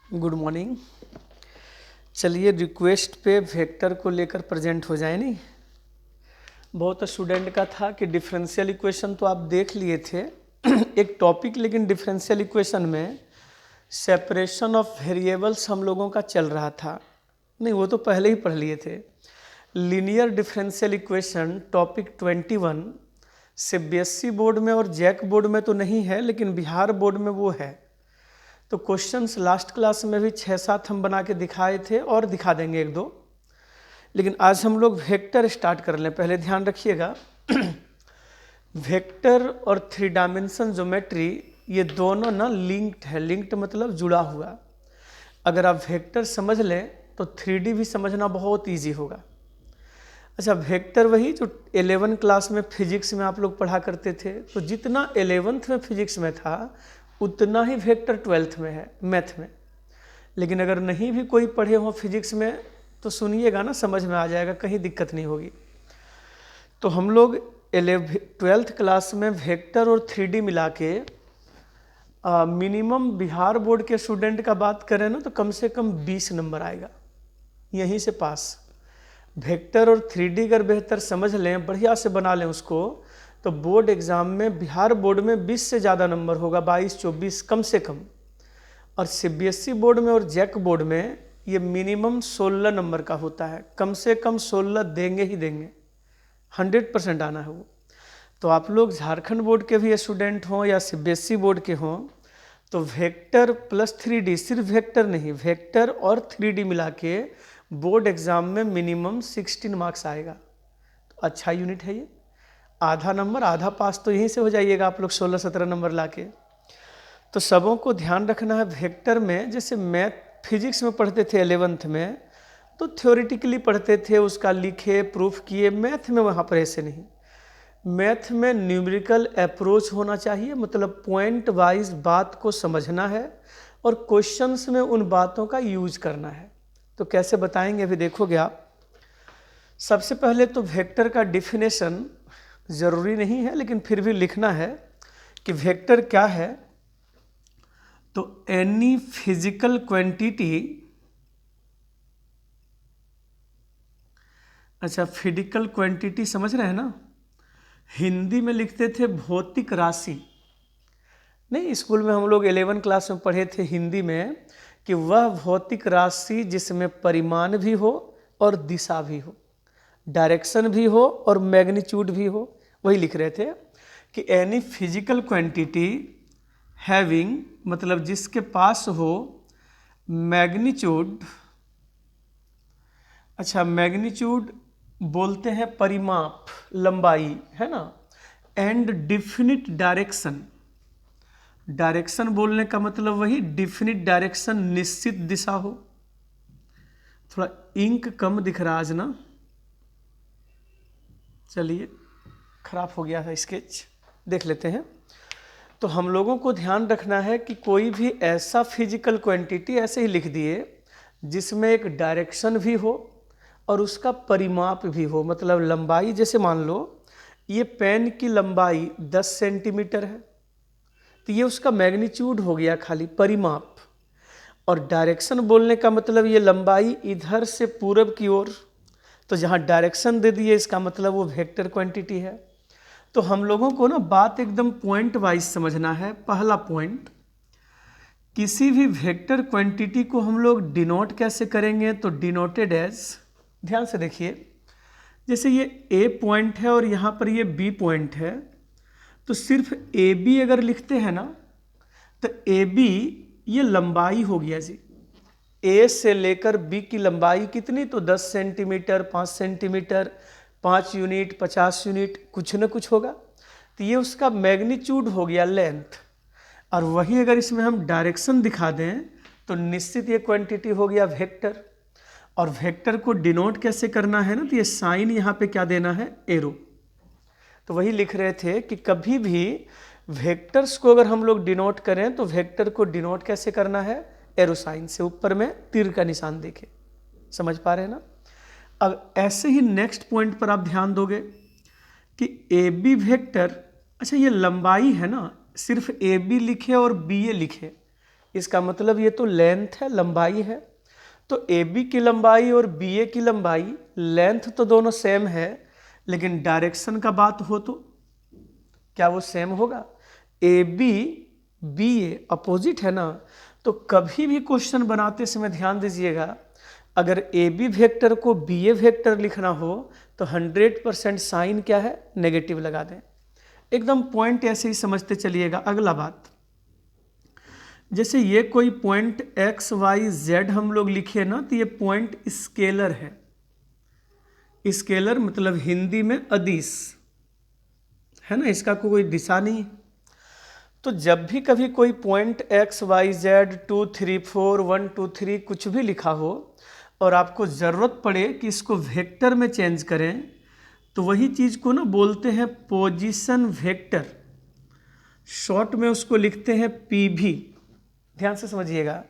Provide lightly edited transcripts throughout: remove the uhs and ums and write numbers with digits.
Good morning. चलिए request पे vector को लेकर प्रेजेंट हो जाए। नहीं, बहुत स्टूडेंट का था कि डिफरेंशियल इक्वेशन तो आप देख लिए थे एक टॉपिक, लेकिन डिफरेंशियल इक्वेशन में सेपरेशन ऑफ वेरिएबल्स हम लोगों का चल रहा था। नहीं, वो तो पहले ही पढ़ लिए थे। Linear differential equation topic 21 CBSE board में और जैक बोर्ड में तो नहीं है, लेकिन बिहार बोर्ड में वो है। तो क्वेश्चंस लास्ट क्लास में भी 6-7 हम बना के दिखाए थे और दिखा देंगे 1-2, लेकिन आज हम लोग वेक्टर स्टार्ट कर लें। पहले ध्यान रखिएगा वेक्टर और 3 डायमेंशन ज्योमेट्री ये दोनों ना लिंक्ड है। लिंक्ड मतलब जुड़ा हुआ। अगर आप वेक्टर समझ लें तो 3D भी समझना बहुत ईजी होगा। अच्छा, वेक्टर वही जो 11 क्लास में फिजिक्स में आप लोग पढ़ा करते थे, तो जितना 11th में फिजिक्स में था उतना ही वेक्टर 12th में है मैथ में। लेकिन अगर नहीं भी कोई पढ़े हो फिजिक्स में तो सुनिएगा ना, समझ में आ जाएगा, कहीं दिक्कत नहीं होगी। तो हम लोग 12th क्लास में वेक्टर और 3D मिला के मिनिमम बिहार बोर्ड के स्टूडेंट का बात करें ना तो कम से कम 20 नंबर आएगा यहीं से पास। वेक्टर और 3D अगर बेहतर समझ लें, बढ़िया से बना लें उसको, तो बोर्ड एग्ज़ाम में बिहार बोर्ड में 20 से ज़्यादा नंबर होगा, 22-24 कम से कम। और सीबीएसई बोर्ड में और जैक बोर्ड में ये मिनिमम 16 नंबर का होता है। कम से कम 16 देंगे ही देंगे, 100% आना है वो। तो आप लोग झारखंड बोर्ड के भी स्टूडेंट हों या सीबीएसई बोर्ड के हों, तो वेक्टर प्लस 3D, सिर्फ वेक्टर नहीं, वेक्टर और 3D मिला के बोर्ड एग्ज़ाम में मिनिमम 16 मार्क्स आएगा। तो अच्छा यूनिट है ये। आधा नंबर, आधा पास तो यहीं से हो जाइएगा आप लोग 16-17 नंबर लाके। तो सबों को ध्यान रखना है। वेक्टर में जैसे मैथ फिजिक्स में पढ़ते थे 11th में, तो थ्योरेटिकली पढ़ते थे, उसका लिखे प्रूफ किए। मैथ में वहाँ पर ऐसे नहीं। मैथ में न्यूमेरिकल अप्रोच होना चाहिए, मतलब पॉइंट वाइज बात को समझना है और क्वेश्चंस में उन बातों का यूज करना है। तो कैसे बताएंगे अभी देखोगे आप। सबसे पहले तो वेक्टर का डिफिनेशन ज़रूरी नहीं है, लेकिन फिर भी लिखना है कि वेक्टर क्या है। तो एनी फिजिकल क्वांटिटी, अच्छा फिजिकल क्वांटिटी समझ रहे हैं ना, हिंदी में लिखते थे भौतिक राशि। नहीं, स्कूल में हम लोग 11 क्लास में पढ़े थे हिंदी में कि वह भौतिक राशि जिसमें परिमाण भी हो और दिशा भी हो, डायरेक्शन भी हो और मैग्नीट्यूड भी हो। वही लिख रहे थे कि एनी फिजिकल क्वांटिटी हैविंग, मतलब जिसके पास हो मैग्नीट्यूड, अच्छा मैग्नीट्यूड बोलते हैं परिमाप, लंबाई है ना, एंड डिफिनिट डायरेक्शन। डायरेक्शन बोलने का मतलब वही डिफिनिट डायरेक्शन, निश्चित दिशा हो। थोड़ा इंक कम दिख रहा आज ना, चलिए खराब हो गया था स्केच, देख लेते हैं। तो हम लोगों को ध्यान रखना है कि कोई भी ऐसा फिजिकल क्वांटिटी ऐसे ही लिख दिए जिसमें एक डायरेक्शन भी हो और उसका परिमाप भी हो, मतलब लंबाई। जैसे मान लो ये पेन की लंबाई 10 सेंटीमीटर है, तो ये उसका मैग्नीट्यूड हो गया, खाली परिमाप। और डायरेक्शन बोलने का मतलब ये लंबाई इधर से पूरब की ओर, तो जहाँ डायरेक्शन दे दिए इसका मतलब वो वेक्टर क्वांटिटी है। तो हम लोगों को ना बात एकदम पॉइंट वाइज समझना है। पहला पॉइंट, किसी भी वेक्टर क्वांटिटी को हम लोग डिनोट कैसे करेंगे, तो डिनोटेड एज, ध्यान से देखिए, जैसे ये ए पॉइंट है और यहाँ पर ये बी पॉइंट है, तो सिर्फ ए बी अगर लिखते हैं ना तो ए बी ये लंबाई हो गया जी। ए से लेकर बी की लंबाई कितनी, तो 10 सेंटीमीटर, 5 सेंटीमीटर, 5 यूनिट, 50 यूनिट, कुछ न कुछ होगा। तो ये उसका मैग्नीट्यूड हो गया, लेंथ। और वही अगर इसमें हम डायरेक्शन दिखा दें तो निश्चित ये क्वांटिटी हो गया वेक्टर। और वेक्टर को डिनोट कैसे करना है ना, तो ये साइन यहाँ पे क्या देना है, एरो। तो वही लिख रहे थे कि कभी भी वेक्टर्स को अगर हम लोग डिनोट करें तो वेक्टर को डिनोट कैसे करना है, एरो साइन से, ऊपर में तीर का निशान देके। समझ पा रहे हैं ना। अब ऐसे ही नेक्स्ट पॉइंट पर आप ध्यान दोगे कि ए बी वेक्टर, अच्छा ये लंबाई है ना, सिर्फ ए बी लिखे और बी ए लिखे इसका मतलब ये तो लेंथ है, लंबाई है। तो ए बी की लंबाई और बी ए की लंबाई, लेंथ तो दोनों सेम है, लेकिन डायरेक्शन का बात हो तो क्या वो सेम होगा? A B B A opposite है ना। तो कभी भी क्वेश्चन बनाते समय ध्यान दीजिएगा, अगर ए बी वेक्टर को बी ए वेक्टर लिखना हो तो 100% साइन क्या है? नेगेटिव लगा दें। एकदम पॉइंट ऐसे ही समझते चलिएगा। अगला बात, जैसे ये कोई पॉइंट एक्स वाई जेड हम लोग लिखे ना, तो ये पॉइंट स्केलर है। स्केलर मतलब हिंदी में अदिश है ना, इसका कोई दिशा नहीं। तो जब भी कभी कोई पॉइंट एक्स वाई जेड 2 3 4 1 2 3 कुछ भी लिखा हो और आपको ज़रूरत पड़े कि इसको वेक्टर में चेंज करें, तो वही चीज़ को ना बोलते हैं पोजीशन वेक्टर। शॉर्ट में उसको लिखते हैं पीवी। ध्यान से समझिएगा।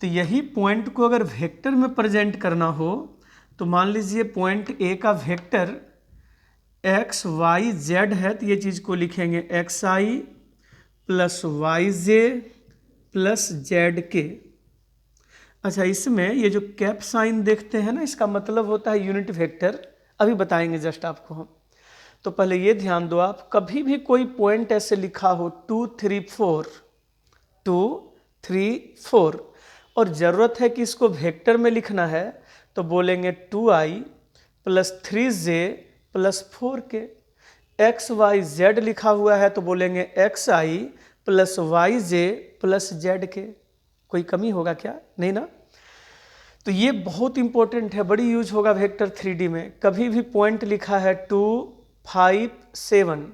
तो यही पॉइंट को अगर वेक्टर में प्रेजेंट करना हो तो मान लीजिए पॉइंट ए का वेक्टर एक्स वाई जेड है, तो ये चीज़ को लिखेंगे एक्स आई plus Y J plus Z के। अच्छा, इसमें ये जो कैप साइन देखते हैं ना, इसका मतलब होता है यूनिट वेक्टर। अभी बताएंगे जस्ट आपको हम। तो पहले ये ध्यान दो, आप कभी भी कोई पॉइंट ऐसे लिखा हो 2 3 4 2 3 4 और ज़रूरत है कि इसको वेक्टर में लिखना है, तो बोलेंगे 2i plus 3j plus 4k। X Y Z लिखा हुआ है तो बोलेंगे xi plus Y J plus Z K. कोई कमी होगा क्या? नहीं ना। तो ये बहुत इंपॉर्टेंट है, बड़ी यूज होगा वेक्टर 3D में। कभी भी पॉइंट लिखा है 2 5 7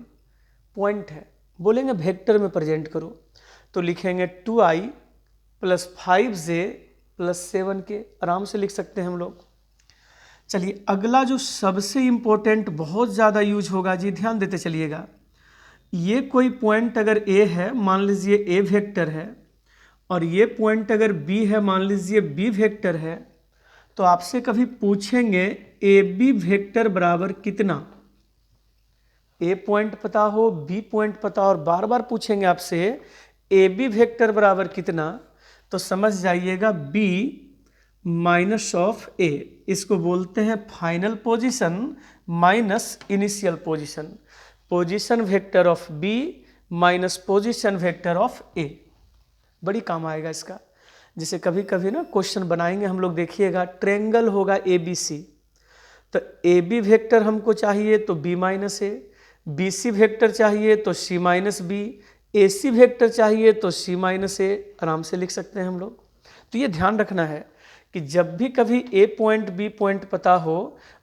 पॉइंट है, बोलेंगे वेक्टर में प्रेजेंट करो, तो लिखेंगे 2i plus 5j plus 7k। आराम से लिख सकते हैं हम लोग। चलिए अगला जो सबसे इम्पोर्टेंट बहुत ज़्यादा यूज होगा जी, ध्यान देते चलिएगा। ये कोई पॉइंट अगर ए है, मान लीजिए ए वेक्टर है, और ये पॉइंट अगर बी है, मान लीजिए बी वेक्टर है, तो आपसे कभी पूछेंगे ए बी वेक्टर बराबर कितना। ए पॉइंट पता हो, बी पॉइंट पता हो, और बार बार पूछेंगे आपसे ए बी वेक्टर बराबर कितना, तो समझ जाइएगा बी माइनस ऑफ ए। इसको बोलते हैं final position minus initial position. Position vector of B minus position vector of A. बड़ी काम आएगा इसका। जैसे कभी कभी ना क्वेश्चन बनाएंगे हम लोग, देखिएगा ट्रेंगल होगा ए बी सी, तो ए बी वेक्टर हमको चाहिए तो B minus A, B C vector चाहिए तो सी माइनस बी, ए सी वेक्टर चाहिए तो सी माइनस ए। आराम से लिख सकते हैं हम लोग। तो ये ध्यान रखना है कि जब भी कभी ए पॉइंट बी पॉइंट पता हो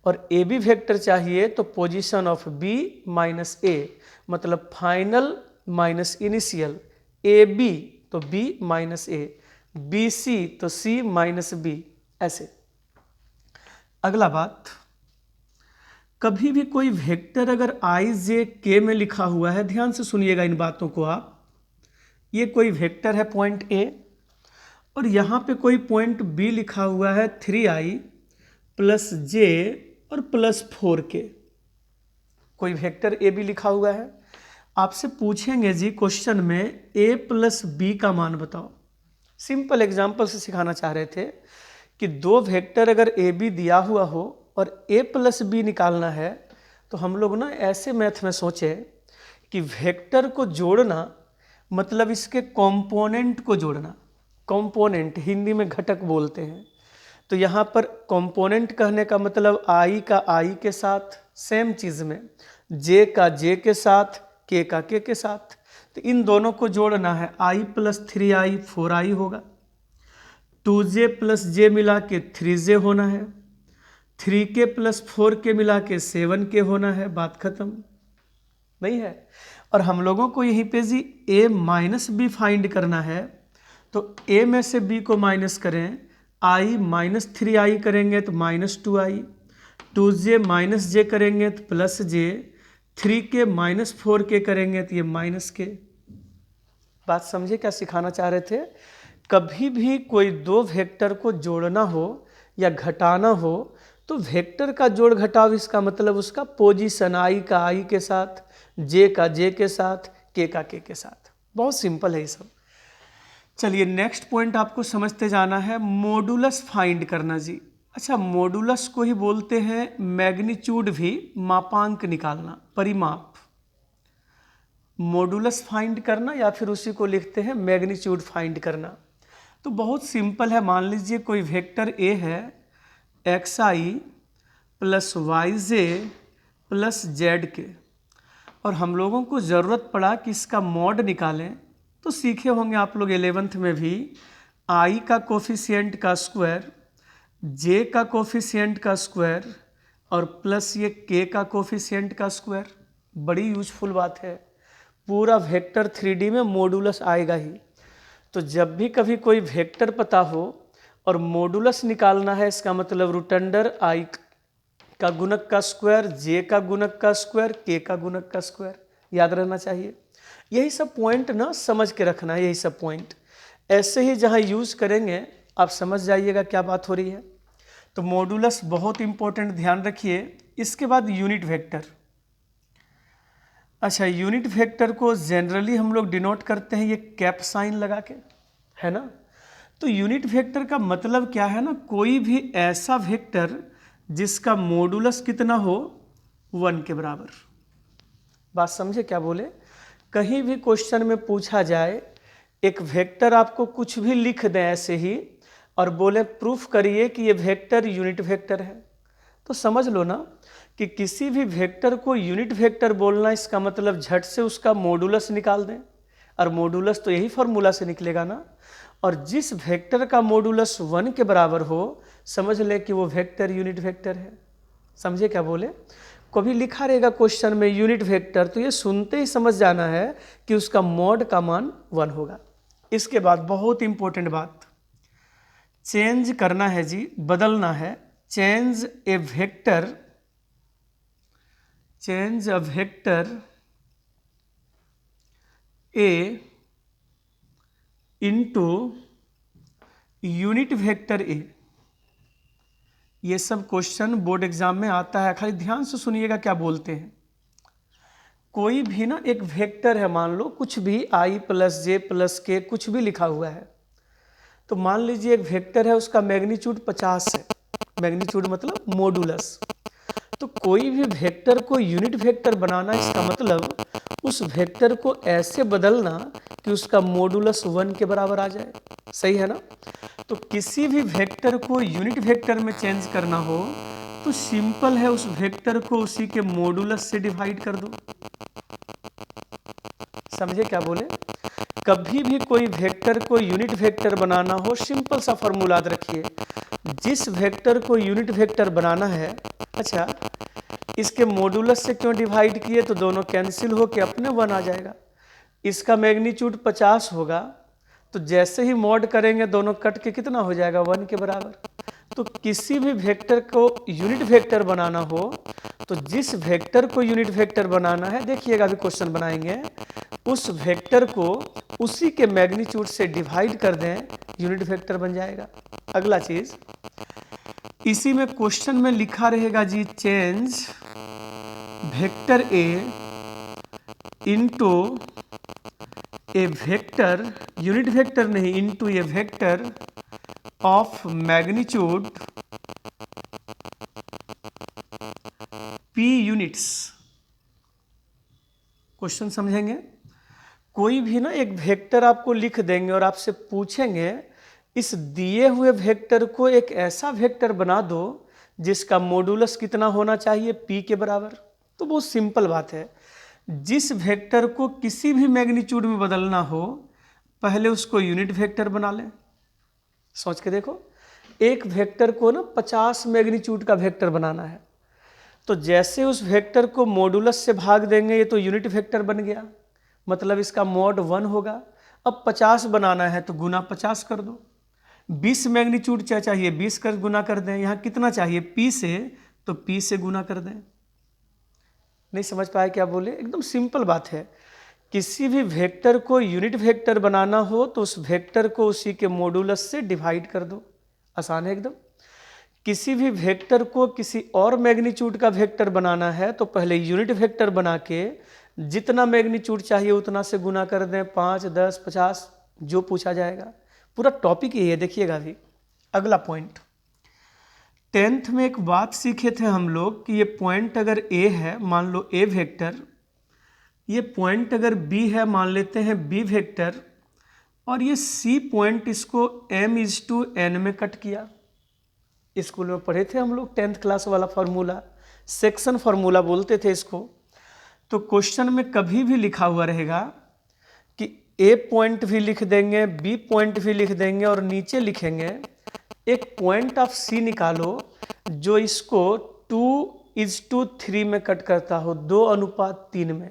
और ए बी वेक्टर चाहिए तो position of B minus A, मतलब final minus initial. A B तो B minus A, B C तो सी माइनस बी, ऐसे। अगला बात, कभी भी कोई वेक्टर अगर आई जे के में लिखा हुआ है, ध्यान से सुनिएगा इन बातों को आप। ये कोई वेक्टर है पॉइंट ए, और यहाँ पे कोई पॉइंट बी लिखा हुआ है 3i प्लस जे और प्लस 4k। कोई वेक्टर ए बी लिखा हुआ है, आपसे पूछेंगे जी क्वेश्चन में a प्लस बी का मान बताओ। सिंपल एग्जाम्पल से सिखाना चाह रहे थे कि दो वेक्टर अगर ए बी दिया हुआ हो और a प्लस बी निकालना है, तो हम लोग ना ऐसे मैथ में सोचे कि वेक्टर को जोड़ना मतलब इसके कंपोनेंट को जोड़ना। कंपोनेंट हिंदी में घटक बोलते हैं। तो यहाँ पर कंपोनेंट कहने का मतलब आई का आई के साथ सेम चीज़ में, जे का जे के साथ, के का के साथ। तो इन दोनों को जोड़ना है। आई प्लस 3i 4i होगा, 2j प्लस जे मिला के 3j होना है, 3k प्लस 4k मिला के 7k होना है। बात खत्म नहीं है। और हम लोगों को यहीं पे जी a माइनस बी फाइंड करना है, तो a में से b को माइनस करें, i माइनस 3i करेंगे तो माइनस 2i, 2j माइनस जे करेंगे तो प्लस जे, 3k माइनस 4k करेंगे तो ये माइनस के। बात समझे क्या सिखाना चाह रहे थे? कभी भी कोई दो वेक्टर को जोड़ना हो या घटाना हो तो वेक्टर का जोड़ घटाव, इसका मतलब उसका पोजीशन आई का आई के साथ, जे का जे के साथ, के का के साथ। बहुत सिंपल है ये सब। चलिए नेक्स्ट पॉइंट आपको समझते जाना है, मॉडुलस फाइंड करना जी। अच्छा, मॉडुलस को ही बोलते हैं मैग्नीट्यूड भी, मापांक निकालना, परिमाप। मॉडुलस फाइंड करना या फिर उसी को लिखते हैं मैग्नीट्यूड फाइंड करना। तो बहुत सिंपल है। मान लीजिए कोई वेक्टर ए है, xi plus yj plus z के, और हम लोगों को ज़रूरत पड़ा कि इसका मॉड निकालें। तो सीखे होंगे आप लोग 11th में भी, i का कोफिशिएंट का स्क्वायर, j का कोफिशिएंट का स्क्वायर और प्लस ये k का कोफिशिएंट का स्क्वायर। बड़ी यूजफुल बात है। पूरा वेक्टर 3D में मॉडुलस आएगा ही। तो जब भी कभी कोई वेक्टर पता हो और मॉडुलस निकालना है, इसका मतलब रूट अंडर i का गुणक का स्क्वायर, j का गुणक का स्क्वायर, k का गुणक का स्क्वायर, याद रहना चाहिए। यही सब पॉइंट ना समझ के रखना है, यही सब पॉइंट ऐसे ही जहाँ यूज करेंगे आप समझ जाइएगा क्या बात हो रही है। तो मॉडुलस बहुत इंपॉर्टेंट, ध्यान रखिए। इसके बाद यूनिट वेक्टर। अच्छा, यूनिट वेक्टर को जनरली हम लोग डिनोट करते हैं ये कैप साइन लगा के, है ना। तो यूनिट वेक्टर का मतलब क्या है ना, कोई भी ऐसा वेक्टर जिसका मॉडुलस कितना हो, 1 के बराबर। बात समझे क्या बोले। कहीं भी क्वेश्चन में पूछा जाए, एक वेक्टर आपको कुछ भी लिख दें ऐसे ही और बोले प्रूफ करिए कि ये वेक्टर यूनिट वेक्टर है, तो समझ लो ना कि किसी भी वेक्टर को यूनिट वेक्टर बोलना, इसका मतलब झट से उसका मॉडुलस निकाल दें। और मॉडुलस तो यही फॉर्मूला से निकलेगा ना। और जिस वेक्टर का मॉडुलस 1 के बराबर हो, समझ ले कि वो वेक्टर यूनिट वेक्टर है। समझे क्या बोले। कभी लिखा रहेगा क्वेश्चन में यूनिट वेक्टर, तो ये सुनते ही समझ जाना है कि उसका मॉड का मान 1 होगा। इसके बाद बहुत इंपॉर्टेंट बात, चेंज करना है जी, बदलना है। Change A vector, change a vector A into unit vector A. ये सब क्वेश्चन बोर्ड एग्जाम में आता है, खाली ध्यान से सुनिएगा क्या बोलते हैं। कोई भी ना एक वेक्टर है, मान लो कुछ भी i प्लस जे प्लस के कुछ भी लिखा हुआ है। तो मान लीजिए एक वेक्टर है, उसका मैग्नीट्यूड 50 है। मैग्नीट्यूड मतलब मॉडुलस। तो कोई भी वेक्टर को यूनिट वेक्टर बनाना, इसका मतलब उस वेक्टर को ऐसे बदलना कि उसका मॉडुलस 1 के बराबर आ जाए। सही है ना। तो किसी भी वेक्टर को यूनिट वेक्टर में चेंज करना हो तो सिंपल है, उस वेक्टर को उसी के मॉडुलस से डिवाइड कर दो। समझे क्या बोले। कभी भी कोई वेक्टर को यूनिट वेक्टर बनाना हो, सिंपल सा फॉर्मूला याद रखिए। जिस वेक्टर को यूनिट वेक्टर बनाना है, अच्छा इसके मॉडुलस से क्यों डिवाइड किए, तो दोनों कैंसिल हो के अपने 1 आ जाएगा। इसका मैग्नीट्यूड 50 होगा, तो जैसे ही मॉड करेंगे दोनों कट के कितना हो जाएगा, 1 के बराबर। तो किसी भी वेक्टर को यूनिट वेक्टर बनाना हो, तो जिस वेक्टर को यूनिट वेक्टर बनाना है, देखिएगा अभी क्वेश्चन बनाएंगे, उस वेक्टर को उसी के मैग्नीट्यूड से डिवाइड कर दें, यूनिट वेक्टर बन जाएगा। अगला चीज, इसी में क्वेश्चन में लिखा रहेगा जी, change vector A into a vector, unit vector नहीं, into a vector of magnitude p units. Question समझेंगे। कोई भी ना एक वेक्टर आपको लिख देंगे और आपसे पूछेंगे इस दिए हुए वेक्टर को एक ऐसा वेक्टर बना दो जिसका मॉडुलस कितना होना चाहिए, p के बराबर। तो बहुत सिंपल बात है। जिस वेक्टर को किसी भी मैग्नीट्यूड में बदलना हो, पहले उसको यूनिट वेक्टर बना लें। सोच के देखो, एक वेक्टर को ना 50 मैग्नीट्यूड का वेक्टर बनाना है, तो जैसे उस वेक्टर को मॉडुलस से भाग देंगे, ये तो यूनिट वेक्टर बन गया, मतलब इसका मॉड 1 होगा। अब 50 बनाना है तो गुना 50 कर दो। 20 मैग्नीट्यूड चाहिए, 20 कर गुना कर दें। यहाँ कितना चाहिए, p से, तो p से गुना कर दें। नहीं समझ पाए क्या बोले। एकदम सिंपल बात है। किसी भी वेक्टर को यूनिट वेक्टर बनाना हो तो उस वेक्टर को उसी के मॉडुलस से डिवाइड कर दो। आसान है एकदम। किसी भी वेक्टर को किसी और मैग्नीट्यूड का वेक्टर बनाना है तो पहले यूनिट वेक्टर बना के जितना मैग्नीट्यूड चाहिए उतना से गुना कर दें, 5, 10, 50। जो पूछा जाएगा। पूरा टॉपिक यही है, देखिएगा अभी। अगला पॉइंट, 10th में एक बात सीखे थे हम लोग कि ये पॉइंट अगर ए है, मान लो ए वेक्टर, ये पॉइंट अगर बी है, मान लेते हैं बी वेक्टर, और ये सी पॉइंट इसको m/n में कट किया। स्कूल में पढ़े थे हम लोग 10th क्लास वाला फार्मूला, सेक्शन फार्मूला बोलते थे इसको। तो क्वेश्चन में कभी भी लिखा हुआ रहेगा कि ए पॉइंट भी लिख देंगे, बी पॉइंट भी लिख देंगे, और नीचे लिखेंगे एक पॉइंट ऑफ सी निकालो जो इसको 2:3 में कट करता हो, 2:3 में,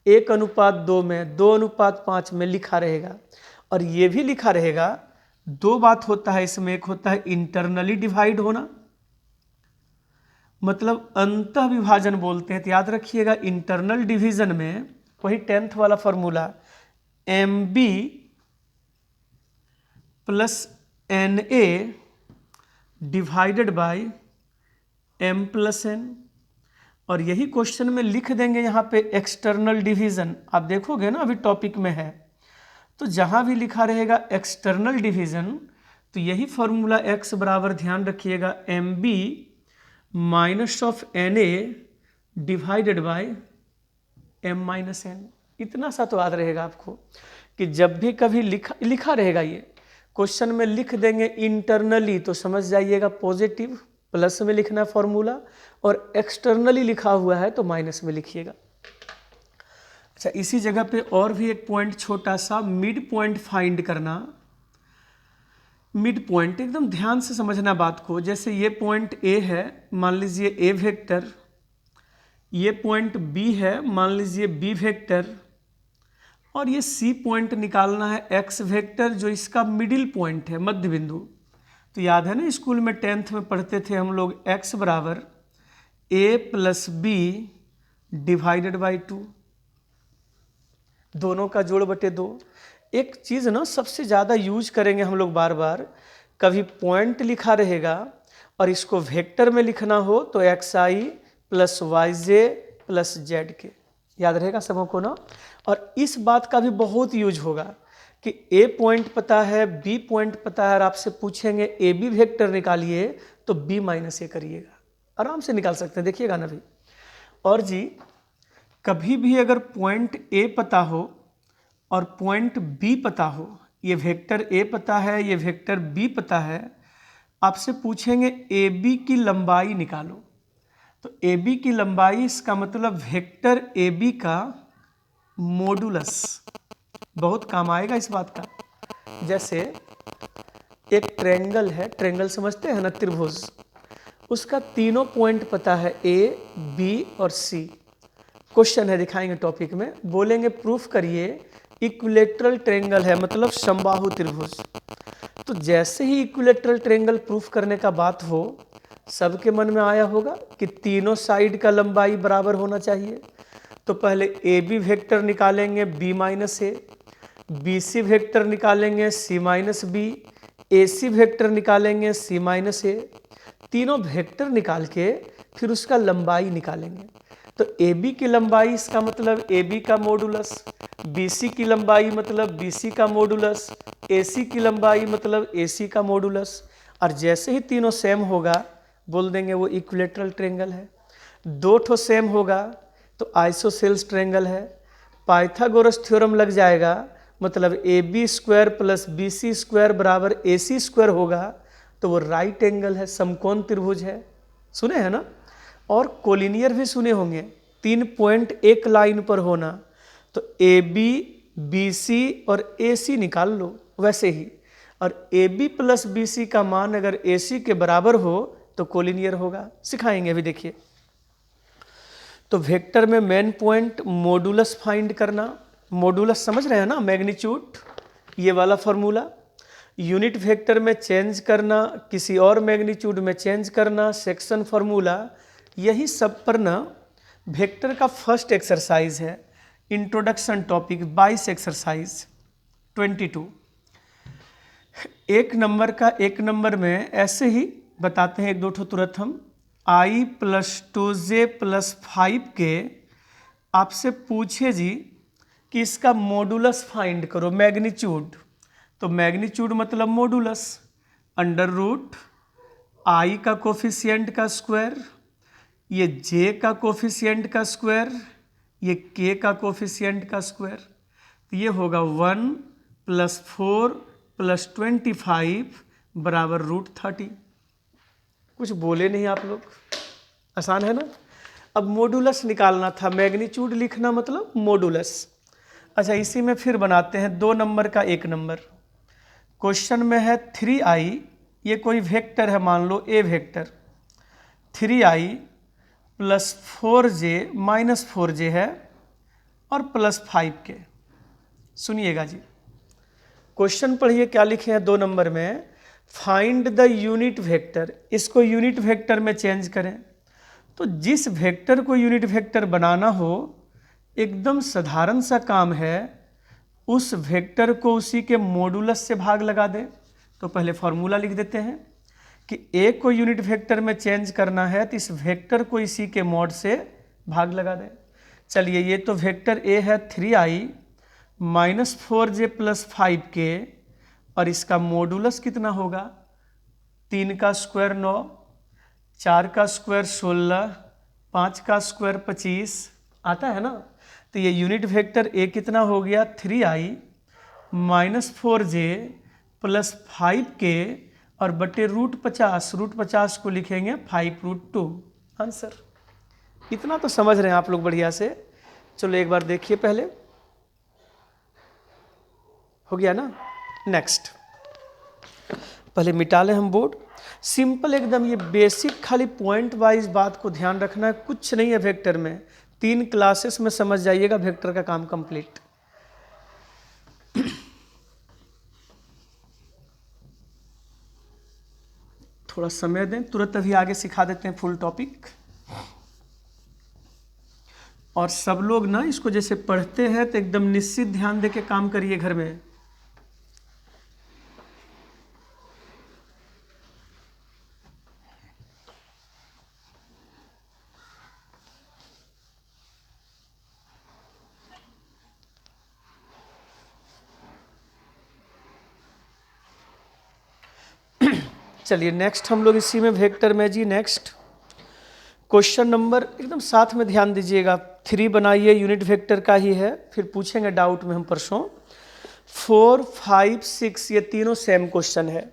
1:2 में, 2:5 में लिखा रहेगा। और ये भी लिखा रहेगा, दो बात होता है इसमें, एक होता है इंटरनली डिवाइड होना, मतलब अंतः विभाजन बोलते हैं। तो याद रखिएगा इंटरनल डिवीजन में वही 10th वाला formula MB + NA divided by M + N, और यही क्वेश्चन में लिख देंगे यहाँ पे एक्सटर्नल डिवीजन। आप देखोगे ना अभी टॉपिक में है, तो जहाँ भी लिखा रहेगा एक्सटर्नल डिवीजन, तो यही फॉर्मूला x बराबर, ध्यान रखिएगा, MB - NA divided by M - N। इतना सा तो याद रहेगा आपको कि जब भी कभी लिखा रहेगा ये क्वेश्चन में लिख देंगे इंटरनली, तो समझ जाइएगा पॉजिटिव, प्लस में लिखना फॉर्मूला, और एक्सटर्नली लिखा हुआ है तो माइनस में लिखिएगा। अच्छा, इसी जगह पे और भी एक पॉइंट छोटा सा, मिड पॉइंट फाइंड करना। मिड पॉइंट एकदम ध्यान से समझना बात को। जैसे ये पॉइंट ए है, मान लीजिए ए वेक्टर, ये पॉइंट बी है, मान लीजिए बी वेक्टर, और ये सी पॉइंट निकालना है एक्स वेक्टर, जो इसका मिडिल पॉइंट है, मध्य बिंदु। तो याद है ना स्कूल में 10th में पढ़ते थे हम लोग, x बराबर a + b डिवाइडेड बाई 2, दोनों का जोड़ बटे 2। एक चीज़ ना सबसे ज़्यादा यूज करेंगे हम लोग बार बार, कभी पॉइंट लिखा रहेगा और इसको वेक्टर में लिखना हो तो xi + yj + zk, याद रहेगा सबको ना। और इस बात का भी बहुत यूज होगा कि ए पॉइंट पता है, बी पॉइंट पता है, और आपसे पूछेंगे ए बी वेक्टर निकालिए तो b - a करिएगा, आराम से निकाल सकते हैं, देखिएगा ना भी। और जी कभी भी अगर पॉइंट ए पता हो और पॉइंट बी पता हो, ये वेक्टर ए पता है, ये वेक्टर बी पता है, आपसे पूछेंगे ए बी की लंबाई निकालो, तो ए बी की लंबाई, इसका मतलब वेक्टर ए बी का मॉडुलस, बहुत काम आएगा इस बात का। जैसे एक ट्रायंगल है, ट्रायंगल समझते हैं ना, त्रिभुज, उसका तीनों पॉइंट पता है, ए बी और सी। क्वेश्चन है, दिखाएंगे टॉपिक में, बोलेंगे प्रूफ करिए इक्विलेटरल ट्रायंगल है, मतलब समबाहु त्रिभुज। तो जैसे ही इक्विलेटरल ट्रायंगल प्रूफ करने का बात हो, सबके मन में आया होगा कि तीनों साइड का लंबाई बराबर होना चाहिए। तो पहले ए बी वेक्टर निकालेंगे b - a, B C vector निकालेंगे c - b, A C vector निकालेंगे c - a। तीनों वेक्टर निकाल के फिर उसका लंबाई निकालेंगे। तो ए बी की लंबाई, इसका मतलब ए बी का मॉडुलस, बी सी की लंबाई मतलब बी सी का मॉडुलस, ए सी की लंबाई मतलब ए सी का मॉडुलस। और जैसे ही तीनों सेम होगा बोल देंगे वो इक्विलेटरल ट्रायंगल है। दो ठो सेम होगा तो आइसोसेल्स ट्रायंगल है। पाइथागोरस थ्योरम लग जाएगा, मतलब AB² + BC² बराबर AC² होगा, तो वो राइट एंगल है, समकोण त्रिभुज है। सुने हैं ना। और कोलिनियर भी सुने होंगे, 3 पॉइंट एक लाइन पर होना, तो AB, BC और AC निकाल लो वैसे ही। और AB + BC का मान अगर AC के बराबर हो तो कोलिनियर होगा, सिखाएंगे अभी, देखिए। तो वेक्टर में मेन पॉइंट मॉडुलस फाइंड करना, मॉडुलस समझ रहे हैं ना, मैग्नीट्यूड, ये वाला फॉर्मूला। यूनिट वेक्टर में चेंज करना, किसी और मैग्नीट्यूड में चेंज करना, सेक्शन फार्मूला, यही सब पर ना वेक्टर का फर्स्ट एक्सरसाइज है, इंट्रोडक्शन टॉपिक 22 एक्सरसाइज 22। एक नंबर में ऐसे ही बताते हैं, एक दो ठो तुरंत हम। I + 2j + 5 के आपसे पूछे जी कि इसका मॉडुलस फाइंड करो, मैग्नीट्यूड, तो मैग्नीट्यूड मतलब मॉडुलस, अंडर रूट आई का कोफिशिएंट का स्क्वायर, ये जे का कोफिशिएंट का स्क्वायर, ये के का कोफिशिएंट का स्क्वायर, तो ये होगा 1 + 4 + 25 बराबर √30। कुछ बोले नहीं आप लोग, आसान है ना। अब मॉडुलस निकालना था, मैग्नीट्यूड लिखना मतलब मॉडुलस। अच्छा, इसी में फिर बनाते हैं 2 नंबर का 1 नंबर। क्वेश्चन में है 3i, ये कोई वेक्टर है, मान लो ए वेक्टर, 3i + 4j - 4j है और +5k। सुनिएगा जी, क्वेश्चन पढ़िए क्या लिखे हैं 2 नंबर में। फाइंड द यूनिट वेक्टर, इसको यूनिट वेक्टर में चेंज करें। तो जिस वेक्टर को यूनिट वेक्टर बनाना हो, एकदम साधारण सा काम है, उस वेक्टर को उसी के मॉडुलस से भाग लगा दें। तो पहले फॉर्मूला लिख देते हैं कि ए को यूनिट वेक्टर में चेंज करना है तो इस वेक्टर को इसी के मॉड से भाग लगा दें। चलिए, ये तो वेक्टर ए है 3i - 4j + 5k, और इसका मॉडुलस कितना होगा, 3 का स्क्वायर 9, 4 का स्क्वायर 16, 5 का स्क्वायर 25 आता है ना। तो ये यूनिट वेक्टर ए कितना हो गया, 3i - 4j + 5k और बटे √50, √50 को लिखेंगे 5√2 आंसर। इतना तो समझ रहे हैं आप लोग बढ़िया से। चलो एक बार देखिए, पहले हो गया ना। नेक्स्ट, पहले मिटा लें हम बोर्ड। सिंपल एकदम, ये बेसिक खाली पॉइंट वाइज बात को ध्यान रखना है, कुछ नहीं है वेक्टर में। 3 क्लासेस में समझ जाइएगा वेक्टर का काम कंप्लीट। थोड़ा समय दें, तुरंत अभी आगे सिखा देते हैं फुल टॉपिक। और सब लोग ना इसको जैसे पढ़ते हैं तो एकदम निश्चित ध्यान दे के काम करिए घर में। चलिए नेक्स्ट हम लोग इसी में वेक्टर में जी। नेक्स्ट क्वेश्चन नंबर एकदम साथ में ध्यान दीजिएगा। 3 बनाइए, यूनिट वेक्टर का ही है, फिर पूछेंगे डाउट में हम परसों। 4, 5, 6 ये तीनों सेम क्वेश्चन है।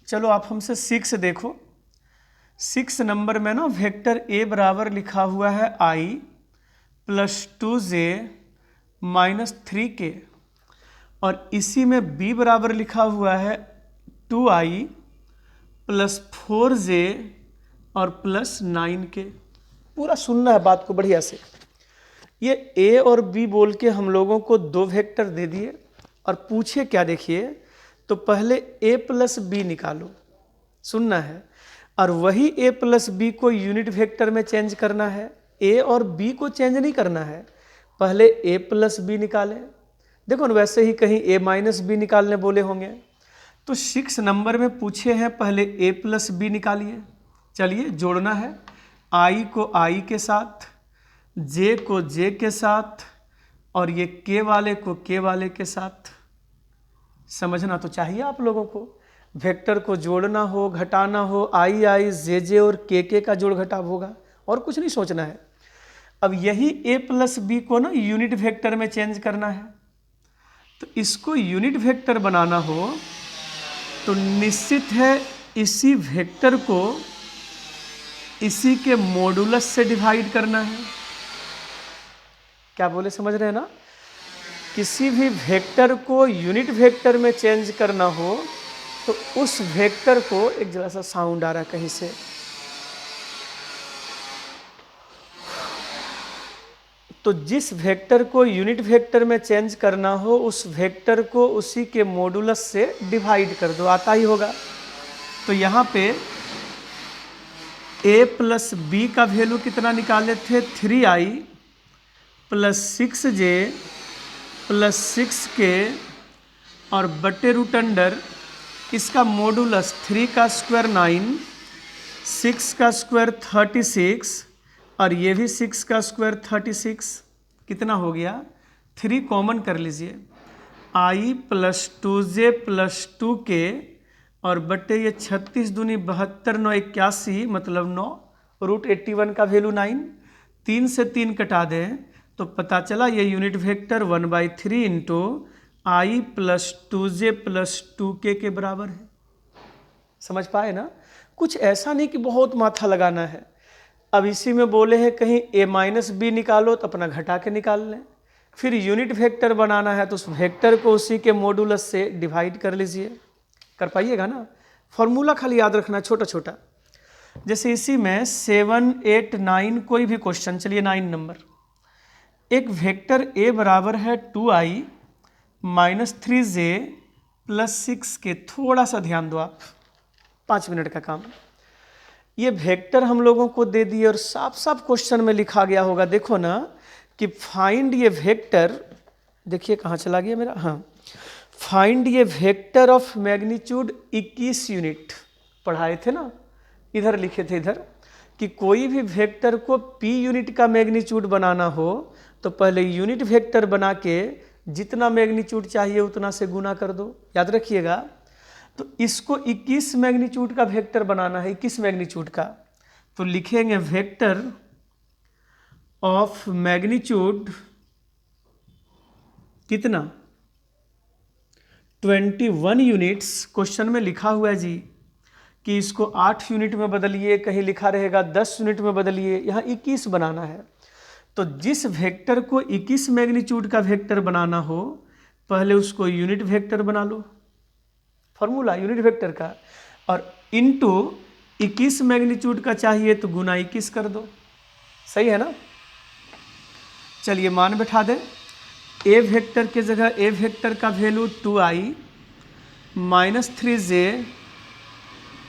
चलो आप हमसे 6 देखो। 6 नंबर में ना वेक्टर ए बराबर लिखा हुआ है i + 2j - 3k, और इसी में b बराबर लिखा हुआ है 2i + 4j और +9k। पूरा सुनना है बात को बढ़िया से। ये a और b बोल के हम लोगों को 2 वेक्टर दे दिए और पूछे क्या, देखिए तो पहले a + b निकालो, सुनना है, और वही a + b को यूनिट वेक्टर में चेंज करना है। a और b को चेंज नहीं करना है, पहले a + b निकालें। देखो न, वैसे ही कहीं a - b निकालने बोले होंगे। तो 6 नंबर में पूछे हैं पहले a + b निकालिए। चलिए जोड़ना है, i को i के साथ, j को j के साथ, और ये k वाले को k वाले के साथ। समझना तो चाहिए आप लोगों को, वेक्टर को जोड़ना हो, घटाना हो, i i j j और k k का जोड़ घटाव होगा, और कुछ नहीं सोचना है। अब यही a + b को ना यूनिट वेक्टर में चेंज करना है। तो इसको यूनिट वेक्टर बनाना हो तो निश्चित है इसी वेक्टर को इसी के मॉडुलस से डिवाइड करना है। क्या बोले, समझ रहे हैं ना। किसी भी वेक्टर को यूनिट वेक्टर में चेंज करना हो तो उस वेक्टर को, एक जरा सा साउंड आ रहा है कहीं से, तो जिस वेक्टर को यूनिट वेक्टर में चेंज करना हो उस वेक्टर को उसी के मॉडुलस से डिवाइड कर दो, आता ही होगा। तो यहाँ पे a + b का वैल्यू कितना निकाले थे, 3i + 6j + 6k और बटे √अंडर इसका मॉडुलस 3 का स्क्वायर 9, 6 का स्क्वायर 36 और ये भी 6 का स्क्वायर 36। कितना हो गया, 3 कॉमन कर लीजिए, आई प्लस 2j प्लस 2k और बटे ये 36 दूनी 72 9 81 मतलब 9 √81 का वैल्यू 9। 3 से 3 कटा दें तो पता चला ये यूनिट वेक्टर 1/3 इंटू आई प्लस 2j प्लस 2k के बराबर है। समझ पाए ना? कुछ ऐसा नहीं कि बहुत माथा लगाना है। अब इसी में बोले हैं कहीं a माइनस बी निकालो तो अपना घटा के निकाल लें। फिर यूनिट वेक्टर बनाना है तो उस वेक्टर को उसी के मॉडुलस से डिवाइड कर लीजिए। कर पाइएगा ना? फॉर्मूला खाली याद रखना छोटा छोटा। जैसे इसी में 7 8 9 कोई भी क्वेश्चन, चलिए 9 नंबर, एक वेक्टर a बराबर है 2i माइनस 3j प्लस 6 के। थोड़ा सा ध्यान दो आप, 5 मिनट का काम। ये वेक्टर हम लोगों को दे दिए और साफ साफ क्वेश्चन में लिखा गया होगा, देखो ना कि फाइंड ये वेक्टर, देखिए कहाँ चला गया मेरा, हाँ, फाइंड ये वेक्टर ऑफ मैग्नीट्यूड 21 यूनिट पढ़ाए थे ना, इधर लिखे थे इधर कि कोई भी वेक्टर को p यूनिट का मैग्नीट्यूड बनाना हो तो पहले यूनिट वेक्टर बना के जितना मैग्नीट्यूड चाहिए उतना से गुना कर दो। याद रखिएगा। तो इसको 21 मैग्नीट्यूड का वेक्टर बनाना है, 21 मैग्नीट्यूड का, तो लिखेंगे वेक्टर ऑफ मैग्नीट्यूड कितना, 21 यूनिट्स। क्वेश्चन में लिखा हुआ है जी कि इसको 8 यूनिट में बदलिए, कहीं लिखा रहेगा 10 यूनिट में बदलिए, यहाँ 21 बनाना है। तो जिस वेक्टर को 21 मैग्नीट्यूड का वेक्टर बनाना हो पहले उसको यूनिट वेक्टर बना लो, फॉर्मूला यूनिट वेक्टर का, और इनटू 21 मैग्नीट्यूड का चाहिए तो गुना 21 कर दो। सही है ना? चलिए मान बैठा दें। ए वेक्टर के जगह ए वेक्टर का value 2i minus 3j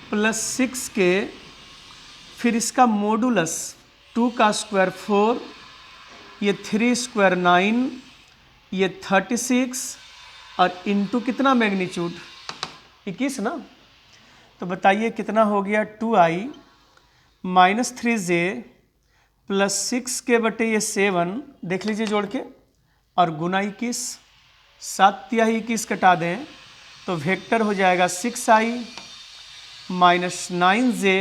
plus 6k, फिर इसका मॉडुलस 2 का स्क्वायर 4, ये 3 स्क्वायर 9, ये 36 और इनटू कितना मैग्नीट्यूड 21 ना। तो बताइए कितना हो गया, 2i minus 3j plus 6k बटे ये 7, देख लीजिए जोड़ के, और गुना 21, 7 तिहाई 21 कटा दें तो वेक्टर हो जाएगा 6i माइनस 9j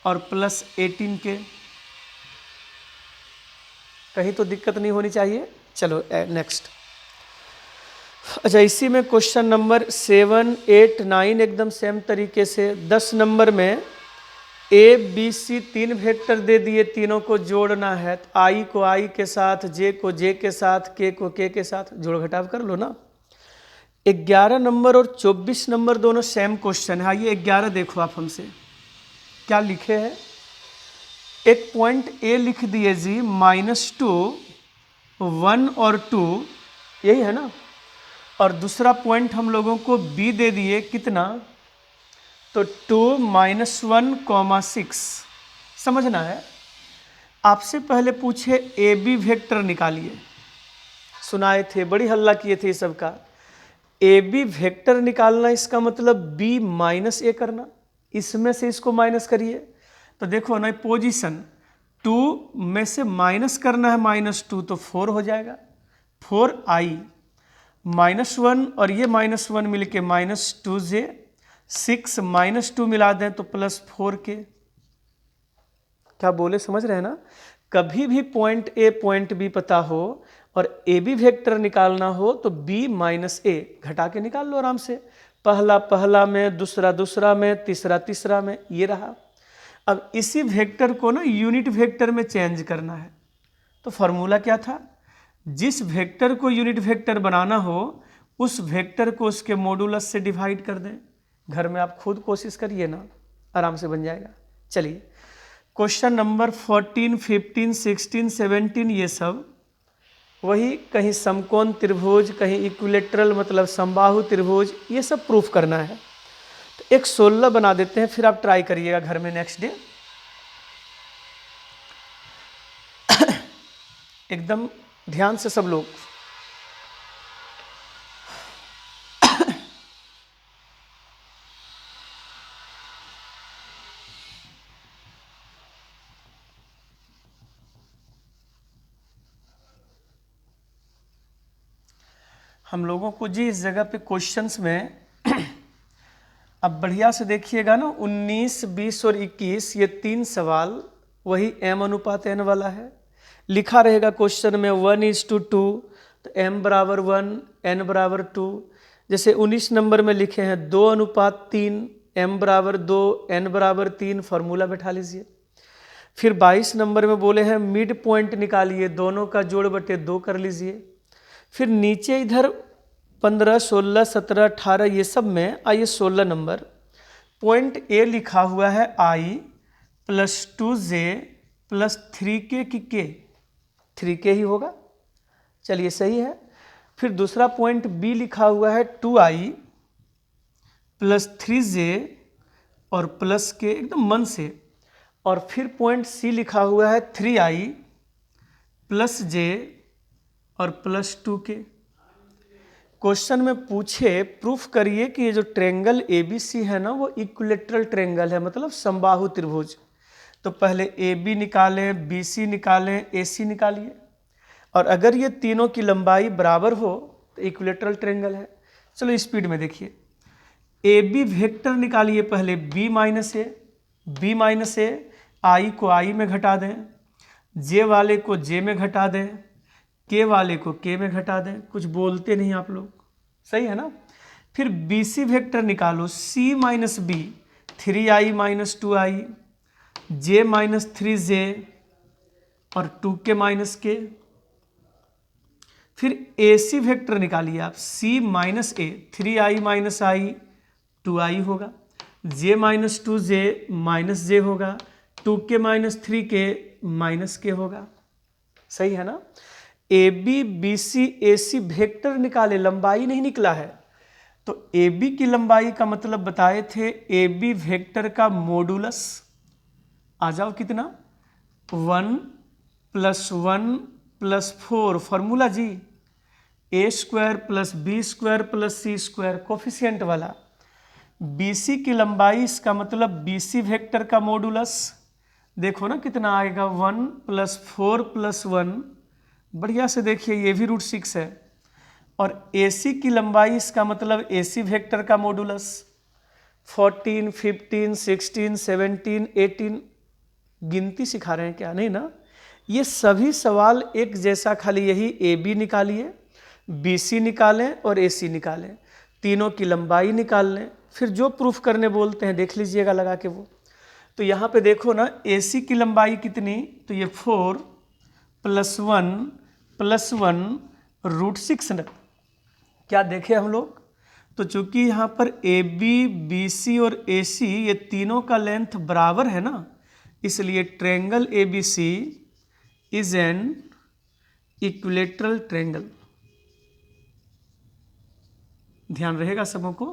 और प्लस 18k। कहीं तो दिक्कत नहीं होनी चाहिए। चलो नेक्स्ट। अच्छा, इसी में क्वेश्चन नंबर 7 8 9 एकदम सेम तरीके से 10 नंबर में ए बी सी 3 वेक्टर दे दिए, तीनों को जोड़ना है। आई को आई के साथ, जे को जे के साथ, के को के के साथ जोड़ घटाव कर लो ना। 11 नंबर और 24 नंबर दोनों सेम क्वेश्चन है। आइए 11 देखो आप हमसे क्या लिखे हैं। एक पॉइंट ए लिख दिए जी -2 1 और 2, यही है ना, और दूसरा पॉइंट हम लोगों को बी दे दिए कितना, तो 2 -1, 6। समझना है। आपसे पहले पूछे ए बी वेक्टर निकालिए, सुनाए थे, बड़ी हल्ला किए थे सब का। ए बी वेक्टर निकालना इसका मतलब बी माइनस ए करना, इसमें से इसको माइनस करिए। तो देखो ना, पोजीशन 2 में से माइनस करना है -2 तो 4 हो जाएगा। 4i -1 और ये -1 मिलके -2j, 6 -2 मिला दें तो +4k। क्या बोले, समझ रहे हैं ना? कभी भी पॉइंट ए पॉइंट बी पता हो और ए बी वेक्टर निकालना हो तो बी माइनस ए घटा के निकाल लो आराम से। पहला पहला में, दूसरा दूसरा में, तीसरा तीसरा में, ये रहा। अब इसी वेक्टर को ना यूनिट वेक्टर में चेंज करना है। तो फॉर्मूला क्या था, जिस वेक्टर को यूनिट वेक्टर बनाना हो उस वेक्टर को उसके मॉडुलस से डिवाइड कर दें। घर में आप खुद कोशिश करिए ना, आराम से बन जाएगा। चलिए क्वेश्चन नंबर 14 15 16 17 ये सब वही, कहीं समकोण त्रिभुज, कहीं इक्विलेटरल मतलब समबाहु त्रिभुज, ये सब प्रूफ करना है। तो एक 16 बना देते हैं, फिर आप ट्राई करिएगा घर में नेक्स्ट डे। एकदम ध्यान से सब लोग। हम लोगों को जी इस जगह पे क्वेश्चंस में अब बढ़िया से देखिएगा ना, 19, 20 और 21 ये 3 सवाल वही m/n वाला है। लिखा रहेगा क्वेश्चन में 1:2, तो m बराबर 1, n बराबर 2। जैसे 19 नंबर में लिखे हैं 2:3, m बराबर 2, n बराबर 3, फॉर्मूला बैठा लीजिए। फिर 22 नंबर में बोले हैं मिड पॉइंट निकालिए, दोनों का जोड़ बटे 2 कर लीजिए। फिर नीचे इधर 15, 16, 17, 18 ये सब में आइए 16 नंबर पॉइंट ए लिखा हुआ है i + 2j + 3k की k, 3k ही होगा, चलिए सही है। फिर दूसरा पॉइंट बी लिखा हुआ है 2i + 3j और प्लस के एकदम मन से। और फिर पॉइंट सी लिखा हुआ है 3i + j और +2k। क्वेश्चन में पूछे प्रूफ करिए कि ये जो ट्रेंगल ABC है ना वो इक्विलेटरल ट्रेंगल है, मतलब समबाहु त्रिभुज। तो पहले AB निकालें, BC निकालें, AC निकालिए, और अगर ये तीनों की लंबाई बराबर हो तो इक्विलेटरल ट्रेंगल है। चलो स्पीड में देखिए, AB वेक्टर निकालिए पहले B - A, I को I में घटा दें, J वाले को J में घटा दें, K वाले को K में घटा दें। कुछ बोलते नहीं आप लोग, सही है ना। फिर BC वेक्टर निकालो, C - B, 3i - 2i, J - 3j और 2k - k। फिर AC वेक्टर निकालिए आप, C - A, 3i - i, 2i होगा, J - 2j - j होगा, 2k - 3k - k होगा, सही है ना। AB BC AC वेक्टर निकाले, लंबाई नहीं निकला है। तो AB की लंबाई का मतलब बताए थे, AB वेक्टर का मॉडुलस आ जाओ कितना, 1 + 1 + 4, फॉर्मूला जी, a² + b² + c², कोफिशिएंट वाला। BC की लंबाई, इसका मतलब BC वेक्टर का मॉडुलस देखो ना कितना आएगा, 1 + 4 + 1, बढ़िया से देखिए ये भी √6 है। और AC की लंबाई, इसका मतलब AC वेक्टर का मॉडुलस 14, 15, 16, 17, 18, गिनती सिखा रहे हैं क्या, नहीं ना। ये सभी सवाल एक जैसा, खाली यही AB निकालिए, BC निकालें और AC निकालें, तीनों की लंबाई निकाल लें, फिर जो प्रूफ करने बोलते हैं देख लीजिएगा लगा के वो। तो यहाँ पे देखो ना, AC की लंबाई कितनी, तो ये 4 + 1 + 1 √6 न, क्या देखे हम लोग। तो चूंकि यहाँ पर AB BC और AC ये तीनों का लेंथ बराबर है ना, इसलिए triangle ABC is an equilateral triangle. ध्यान रहेगा सबों को।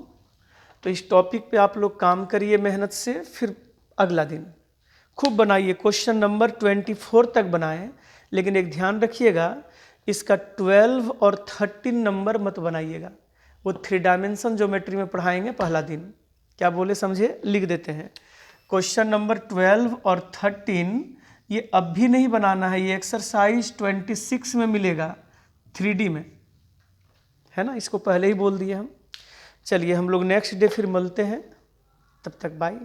तो इस टॉपिक पे आप लोग काम करिए मेहनत से, फिर अगला दिन खूब बनाइए, क्वेश्चन नंबर 24 तक बनाएं। लेकिन एक ध्यान रखिएगा, इसका 12 और 13 नंबर मत बनाइएगा, वो 3 डायमेंशन ज्योमेट्री में पढ़ाएंगे पहला दिन। क्या बोले समझे, लिख देते हैं। क्वेश्चन नंबर 12 और 13 ये अब भी नहीं बनाना है, ये एक्सरसाइज 26 में मिलेगा 3D में, है ना, इसको पहले ही बोल दिए हम। चलिए हम लोग नेक्स्ट डे फिर मिलते हैं, तब तक बाय।